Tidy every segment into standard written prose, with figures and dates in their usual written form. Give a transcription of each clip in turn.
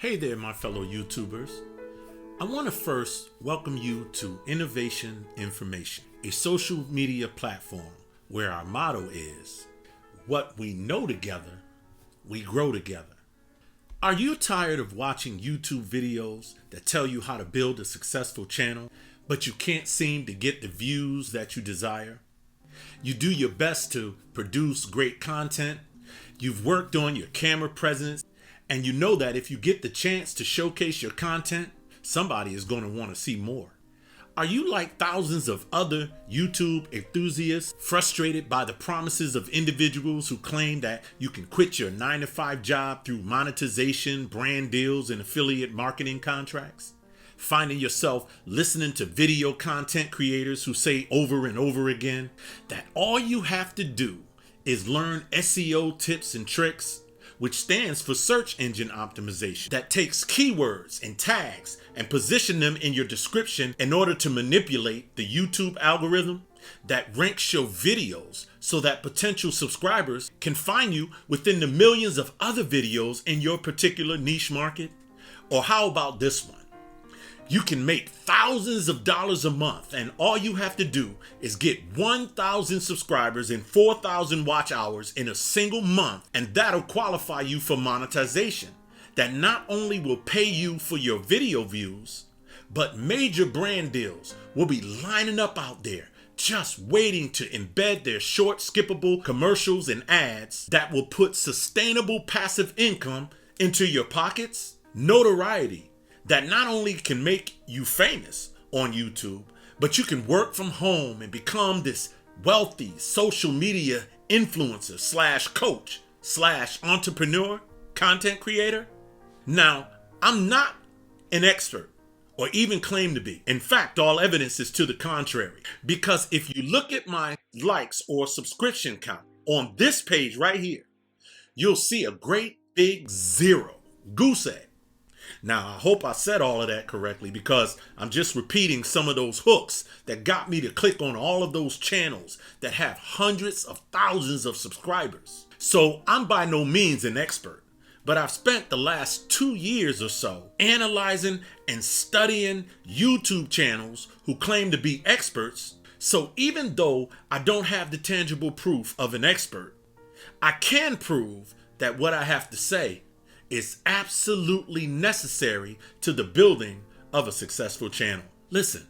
Hey there, my fellow YouTubers. I want to first welcome you to Innovation Information, a social media platform where our motto is, what we know together, we grow together. Are you tired of watching YouTube videos that tell you how to build a successful channel, but you can't seem to get the views that you desire? You do your best to produce great content. You've worked on your camera presence, and you know that if you get the chance to showcase your content, somebody is going to want to see more. Are you like thousands of other YouTube enthusiasts, frustrated by the promises of individuals who claim that you can quit your 9-to-5 job through monetization, brand deals, and affiliate marketing contracts? Finding yourself listening to video content creators who say over and over again that all you have to do is learn SEO tips and tricks, which stands for search engine optimization, that takes keywords and tags and position them in your description in order to manipulate the YouTube algorithm that ranks your videos so that potential subscribers can find you within the millions of other videos in your particular niche market? Or how about this one? You can make thousands of dollars a month, and all you have to do is get 1,000 subscribers and 4,000 watch hours in a single month, and that'll qualify you for monetization that not only will pay you for your video views, but major brand deals will be lining up out there just waiting to embed their short, skippable commercials and ads that will put sustainable passive income into your pockets. Notoriety that not only can make you famous on YouTube, but you can work from home and become this wealthy social media influencer slash coach slash entrepreneur, content creator. Now, I'm not an expert or even claim to be. In fact, all evidence is to the contrary, because if you look at my likes or subscription count on this page right here, you'll see a great big zero, goose egg. Now, I hope I said all of that correctly, because I'm just repeating some of those hooks that got me to click on all of those channels that have hundreds of thousands of subscribers. So I'm by no means an expert, but I've spent the last 2 years or so analyzing and studying YouTube channels who claim to be experts. So even though I don't have the tangible proof of an expert, I can prove that what I have to say is absolutely necessary to the building of a successful channel. Listen,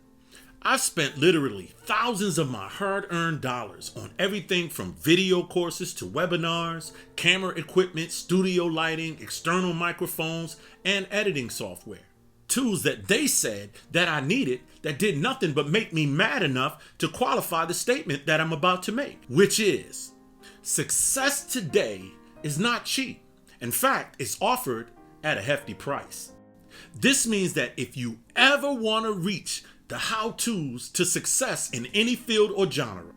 I've spent literally thousands of my hard-earned dollars on everything from video courses to webinars, camera equipment, studio lighting, external microphones, and editing software. Tools that they said that I needed that did nothing but make me mad enough to qualify the statement that I'm about to make, which is, success today is not cheap. In fact, it's offered at a hefty price. This means that if you ever want to reach the how-tos to success in any field or genre,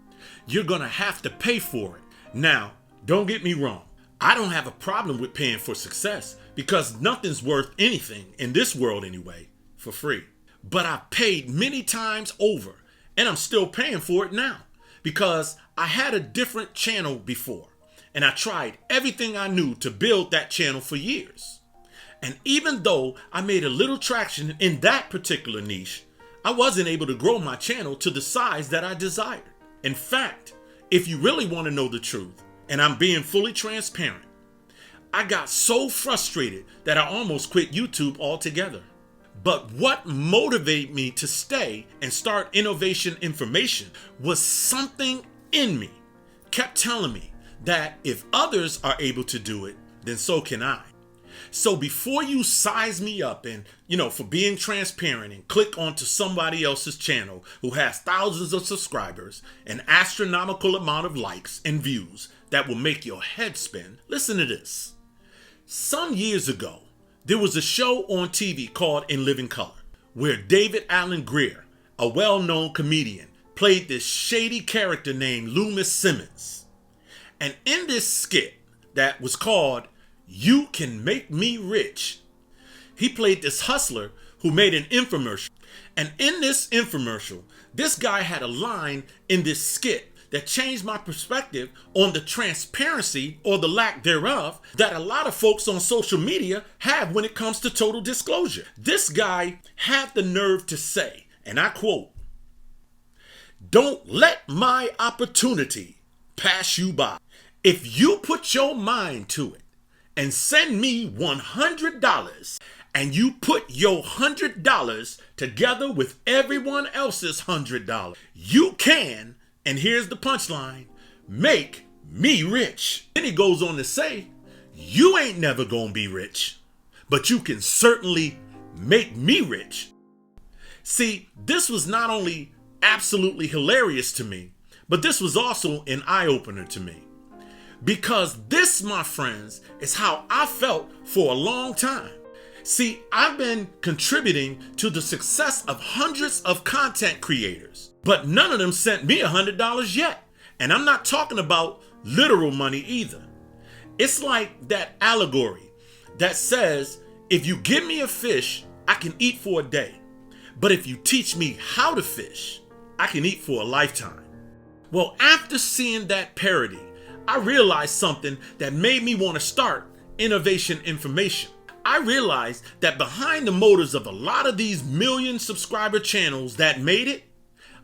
you're going to have to pay for it. Now, don't get me wrong. I don't have a problem with paying for success, because nothing's worth anything, in this world anyway, for free. But I've paid many times over, and I'm still paying for it now, because I had a different channel before. And I tried everything I knew to build that channel for years. And even though I made a little traction in that particular niche, I wasn't able to grow my channel to the size that I desired. In fact, if you really want to know the truth, and I'm being fully transparent, I got so frustrated that I almost quit YouTube altogether. But what motivated me to stay and start Innovation Information was something in me kept telling me that if others are able to do it, then so can I. So before you size me up and, for being transparent and click onto somebody else's channel who has thousands of subscribers, an astronomical amount of likes and views that will make your head spin, listen to this. Some years ago, there was a show on TV called In Living Color, where David Alan Grier, a well-known comedian, played this shady character named Loomis Simmons. And in this skit that was called You Can Make Me Rich, he played this hustler who made an infomercial. And in this infomercial, this guy had a line in this skit that changed my perspective on the transparency or the lack thereof that a lot of folks on social media have when it comes to total disclosure. This guy had the nerve to say, and I quote, "Don't let my opportunity pass you by. If you put your mind to it and send me $100 and you put your $100 together with everyone else's $100, you can," and here's the punchline, "make me rich." Then he goes on to say, "You ain't never gonna be rich, but you can certainly make me rich." See, this was not only absolutely hilarious to me, but this was also an eye-opener to me. Because this, my friends, is how I felt for a long time. See, I've been contributing to the success of hundreds of content creators, but none of them sent me $100 yet. And I'm not talking about literal money either. It's like that allegory that says, if you give me a fish, I can eat for a day. But if you teach me how to fish, I can eat for a lifetime. Well, after seeing that parody, I realized something that made me want to start Innovation Information. I realized that behind the motives of a lot of these million subscriber channels that made it,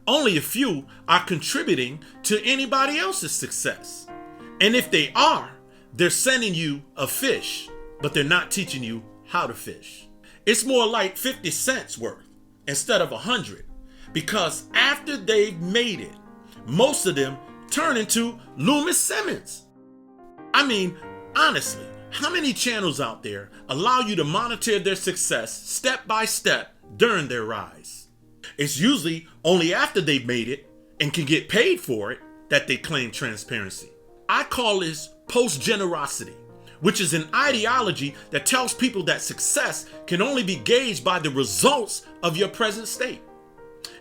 only a few are contributing to anybody else's success. And if they are, they're sending you a fish, but they're not teaching you how to fish. It's more like 50 cents worth instead of 100, because after they've made it, most of them turn into Loomis Simmons. I mean, honestly, how many channels out there allow you to monitor their success step by step during their rise? It's usually only after they've made it and can get paid for it that they claim transparency. I call this post-generosity, which is an ideology that tells people that success can only be gauged by the results of your present state.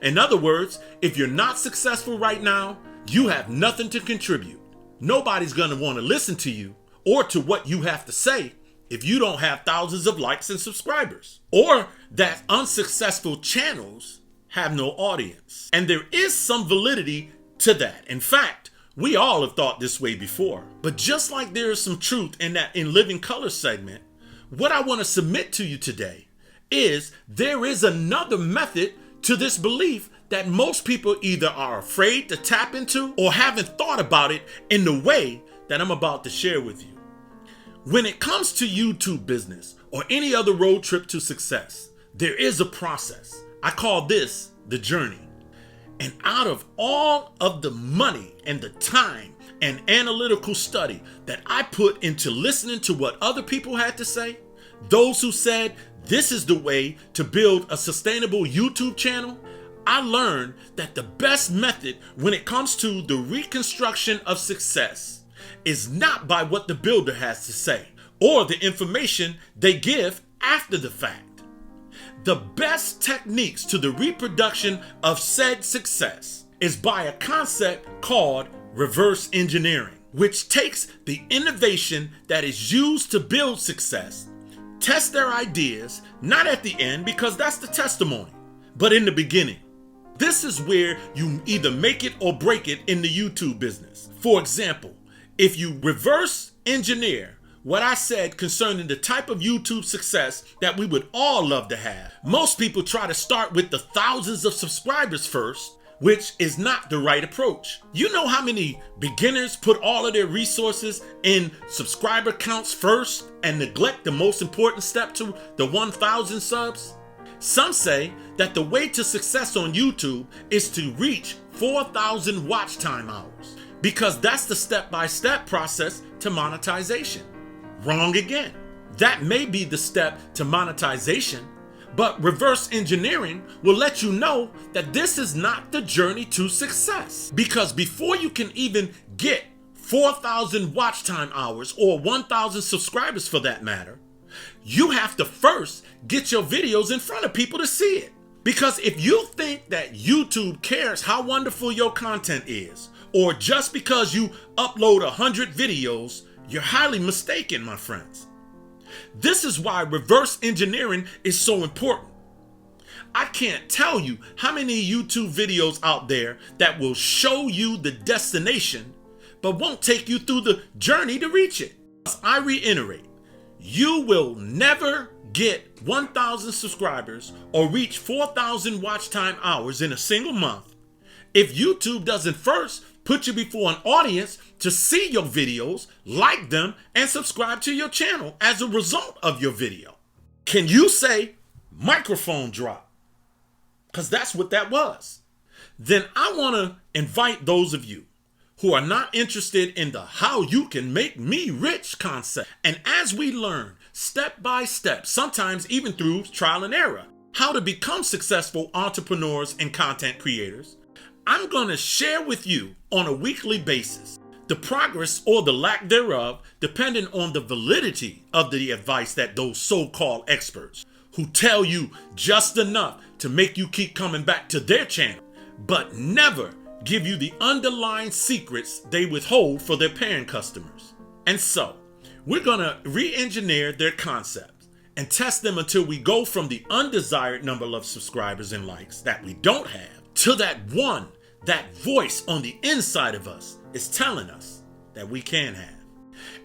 In other words, if you're not successful right now, you have nothing to contribute. Nobody's going to want to listen to you or to what you have to say if you don't have thousands of likes and subscribers, or that unsuccessful channels have no audience. And there is some validity to that. In fact, we all have thought this way before. But just like there is some truth in that In Living Color segment, what I want to submit to you today is there is another method to this belief that most people either are afraid to tap into or haven't thought about it in the way that I'm about to share with you. When it comes to YouTube business or any other road trip to success, there is a process. I call this the journey. And out of all of the money and the time and analytical study that I put into listening to what other people had to say, those who said this is the way to build a sustainable YouTube channel, I learned that the best method when it comes to the reconstruction of success is not by what the builder has to say or the information they give after the fact. The best techniques to the reproduction of said success is by a concept called reverse engineering, which takes the innovation that is used to build success, test their ideas, not at the end because that's the testimony, but in the beginning. This is where you either make it or break it in the YouTube business. For example, if you reverse engineer what I said concerning the type of YouTube success that we would all love to have, most people try to start with the thousands of subscribers first, which is not the right approach. You know how many beginners put all of their resources in subscriber counts first and neglect the most important step to the 1,000 subs? Some say that the way to success on YouTube is to reach 4,000 watch time hours, because that's the step-by-step process to monetization. Wrong again. That may be the step to monetization, but reverse engineering will let you know that this is not the journey to success. Because before you can even get 4,000 watch time hours or 1,000 subscribers for that matter, you have to first get your videos in front of people to see it. Because if you think that YouTube cares how wonderful your content is, or just because you upload 100 videos, you're highly mistaken, my friends. This is why reverse engineering is so important. I can't tell you how many YouTube videos out there that will show you the destination, but won't take you through the journey to reach it. I reiterate, you will never get 1,000 subscribers or reach 4,000 watch time hours in a single month if YouTube doesn't first put you before an audience to see your videos, like them, and subscribe to your channel as a result of your video. Can you say microphone drop? Because that's what that was. Then I want to invite those of you who are not interested in the how you can make me rich concept. And as we learn step by step, sometimes even through trial and error, how to become successful entrepreneurs and content creators, I'm going to share with you on a weekly basis the progress or the lack thereof, depending on the validity of the advice that those so-called experts who tell you just enough to make you keep coming back to their channel, but never give you the underlying secrets they withhold for their paying customers. And so we're going to re-engineer their concepts and test them until we go from the undesired number of subscribers and likes that we don't have to that one, that voice on the inside of us is telling us that we can have.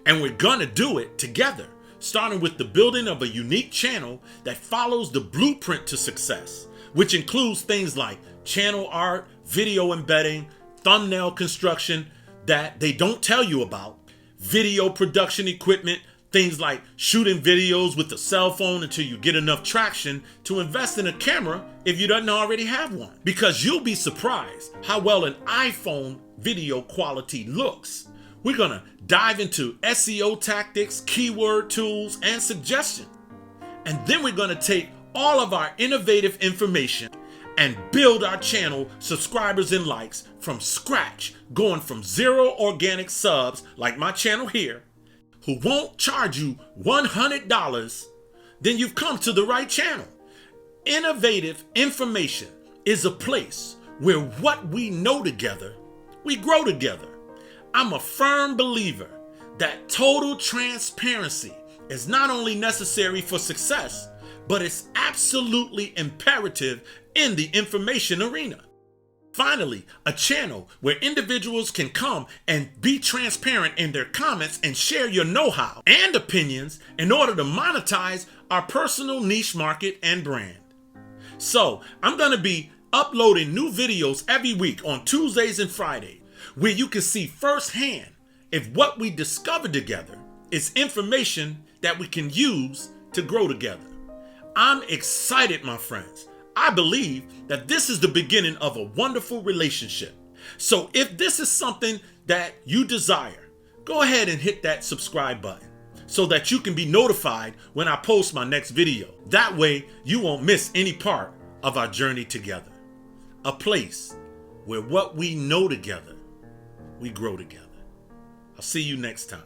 And we're going to do it together, starting with the building of a unique channel that follows the blueprint to success, which includes things like channel art, video embedding, thumbnail construction that they don't tell you about, video production equipment, things like shooting videos with a cell phone until you get enough traction to invest in a camera if you don't already have one. Because you'll be surprised how well an iPhone video quality looks. We're gonna dive into SEO tactics, keyword tools, and suggestions. And then we're gonna take all of our innovative information and build our channel subscribers and likes from scratch, going from 0 organic subs like my channel here, who won't charge you $100, then you've come to the right channel. Innovative information is a place where what we know together, we grow together. I'm a firm believer that total transparency is not only necessary for success, but it's absolutely imperative in the information arena. Finally, a channel where individuals can come and be transparent in their comments and share your know-how and opinions in order to monetize our personal niche market and brand. So I'm going to be uploading new videos every week on Tuesdays and Fridays, where you can see firsthand if what we discover together is information that we can use to grow together. I'm excited, my friends. I believe that this is the beginning of a wonderful relationship. So if this is something that you desire, go ahead and hit that subscribe button so that you can be notified when I post my next video. That way you won't miss any part of our journey together. A place where what we know together, we grow together. I'll see you next time.